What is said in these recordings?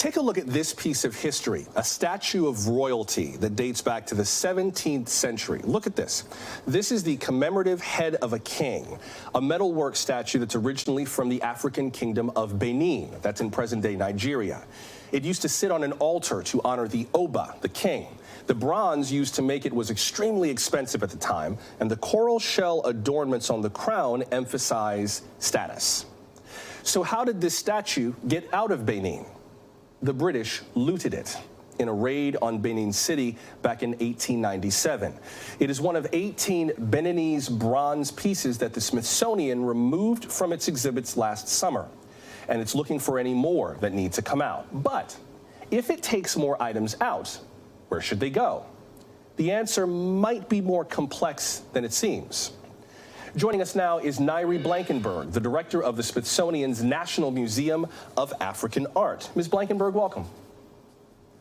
Take a look at this piece of history, a statue of royalty that dates back to the 17th century. Look at this. This is the commemorative head of a king, a metalwork statue that's originally from the African kingdom of Benin. That's in present-day Nigeria. It used to sit on an altar to honor the Oba, the king. The bronze used to make it was extremely expensive at the time, and the coral shell adornments on the crown emphasize status. So how did this statue get out of Benin? The British looted it in a raid on Benin City back in 1897. It is one of 18 Beninese bronze pieces that the Smithsonian removed from its exhibits last summer. And it's looking for any more that need to come out. But if it takes more items out, where should they go? The answer might be more complex than it seems. Joining us now is Ngaire Blankenberg, the director of the Smithsonian's National Museum of African Art. Ms. Blankenberg, welcome.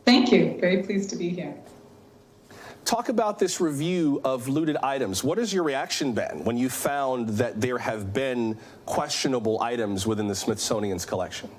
Thank you. Very pleased to be here. Talk about this review of looted items. What has your reaction been when you found that there have been questionable items within the Smithsonian's collection?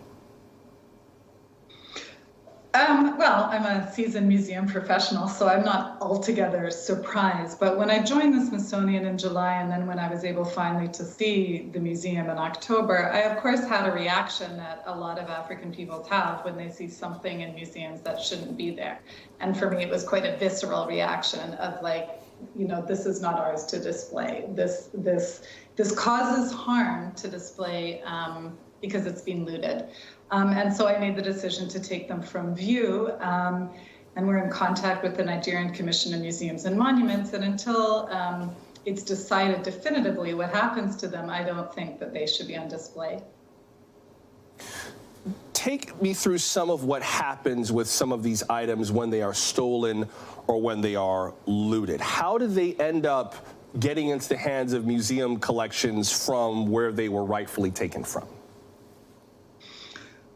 Well, I'm a seasoned museum professional, so I'm not altogether surprised. But when I joined the Smithsonian in July, and then when I was able finally to see the museum in October, I of course had a reaction that a lot of African people have when they see something in museums that shouldn't be there. And for me, it was quite a visceral reaction of like, you know, this is not ours to display. This causes harm to display because it's been looted. And so I made the decision to take them from view, and we're in contact with the Nigerian Commission of Museums and Monuments, and until it's decided definitively what happens to them, I don't think that they should be on display. Take me through some of what happens with some of these items when they are stolen or when they are looted. How do they end up getting into the hands of museum collections from where they were rightfully taken from?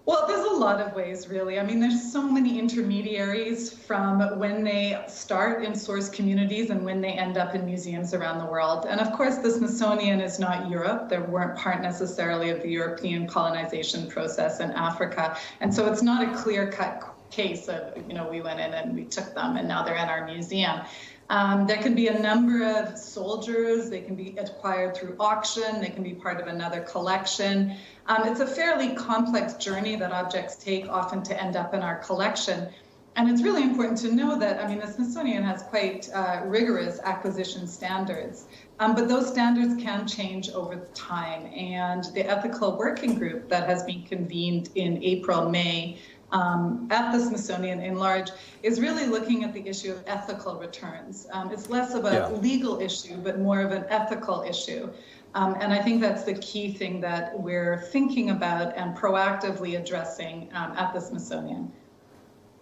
Well, there's a lot of ways, really. I mean, there's so many intermediaries from when they start in source communities and when they end up in museums around the world. And of course, the Smithsonian is not Europe. They weren't part necessarily of the European colonization process in Africa. And so it's not a clear-cut case of, you know, we went in and we took them and now they're in our museum. There can be a number of soldiers. They can be acquired through auction. They can be part of another collection. It's a fairly complex journey that objects take often to end up in our collection. And it's really important to know that, I mean, the Smithsonian has quite rigorous acquisition standards, but those standards can change over time. And the ethical working group that has been convened in April, May, at the Smithsonian in large is really looking at the issue of ethical returns. It's less of a legal issue, but more of an ethical issue. And I think that's the key thing that we're thinking about and proactively addressing at the Smithsonian.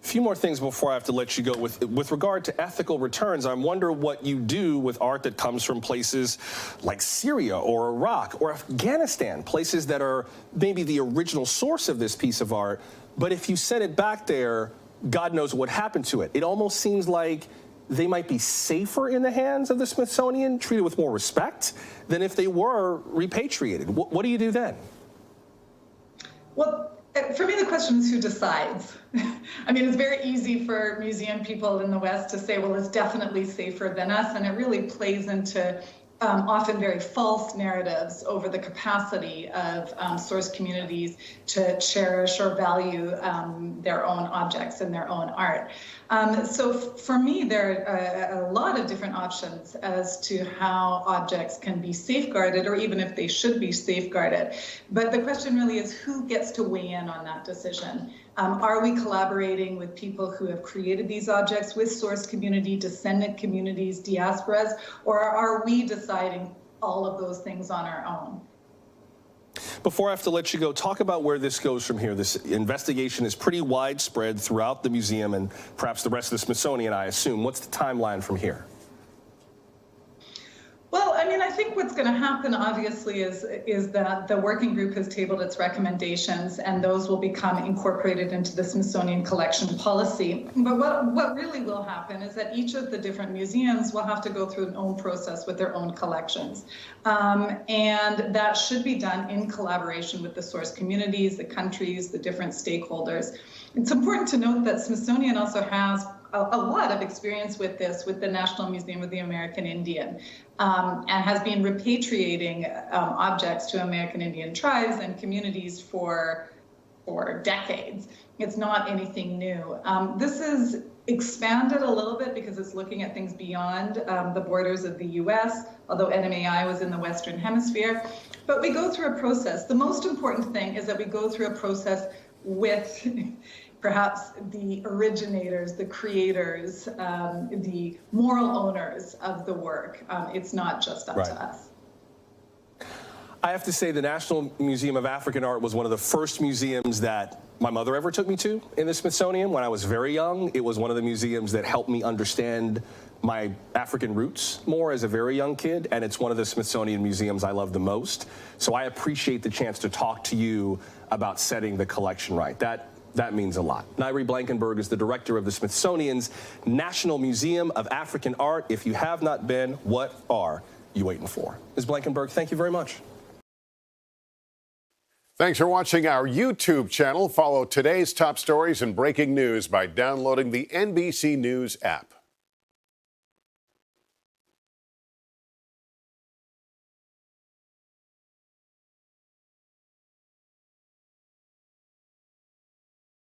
A few more things before I have to let you go. With regard to ethical returns, I wonder what you do with art that comes from places like Syria or Iraq or Afghanistan, places that are maybe the original source of this piece of art, but if you send it back there, God knows what happened to it. It almost seems like they might be safer in the hands of the Smithsonian, treated with more respect, than if they were repatriated. What do you do then? Well, for me, the question is who decides. I mean, it's very easy for museum people in the West to say, well, it's definitely safer than us, and it really plays into often very false narratives over the capacity of source communities to cherish or value their own objects and their own art. So for me, there are a lot of different options as to how objects can be safeguarded, or even if they should be safeguarded. But the question really is who gets to weigh in on that decision? Are we collaborating with people who have created these objects, with source community, descendant communities, diasporas, or are we deciding all of those things on our own? Before I have to let you go, talk about where this goes from here. This investigation is pretty widespread throughout the museum and perhaps the rest of the Smithsonian, I assume. What's the timeline from here? Well, I mean, I think what's going to happen, obviously, is that the working group has tabled its recommendations, and those will become incorporated into the Smithsonian collection policy. But what really will happen is that each of the different museums will have to go through an own process with their own collections. And that should be done in collaboration with the source communities, the countries, the different stakeholders. It's important to note that Smithsonian also has a lot of experience with this, with the National Museum of the American Indian, and has been repatriating objects to American Indian tribes and communities for decades. It's not anything new. This is expanded a little bit because it's looking at things beyond the borders of the US, although NMAI was in the Western Hemisphere. But we go through a process. The most important thing is that we go through a process with perhaps the originators, the creators, the moral owners of the work. It's not just up to us. I have to say the National Museum of African Art was one of the first museums that my mother ever took me to in the Smithsonian when I was very young. It was one of the museums that helped me understand my African roots more as a very young kid, and it's one of the Smithsonian museums I love the most. So I appreciate the chance to talk to you about setting the collection right. That means a lot. Ngaire Blankenberg is the director of the Smithsonian's National Museum of African Art. If you have not been, what are you waiting for? Ms. Blankenberg, thank you very much. Thanks for watching our YouTube channel. Follow today's top stories and breaking news by downloading the NBC News app.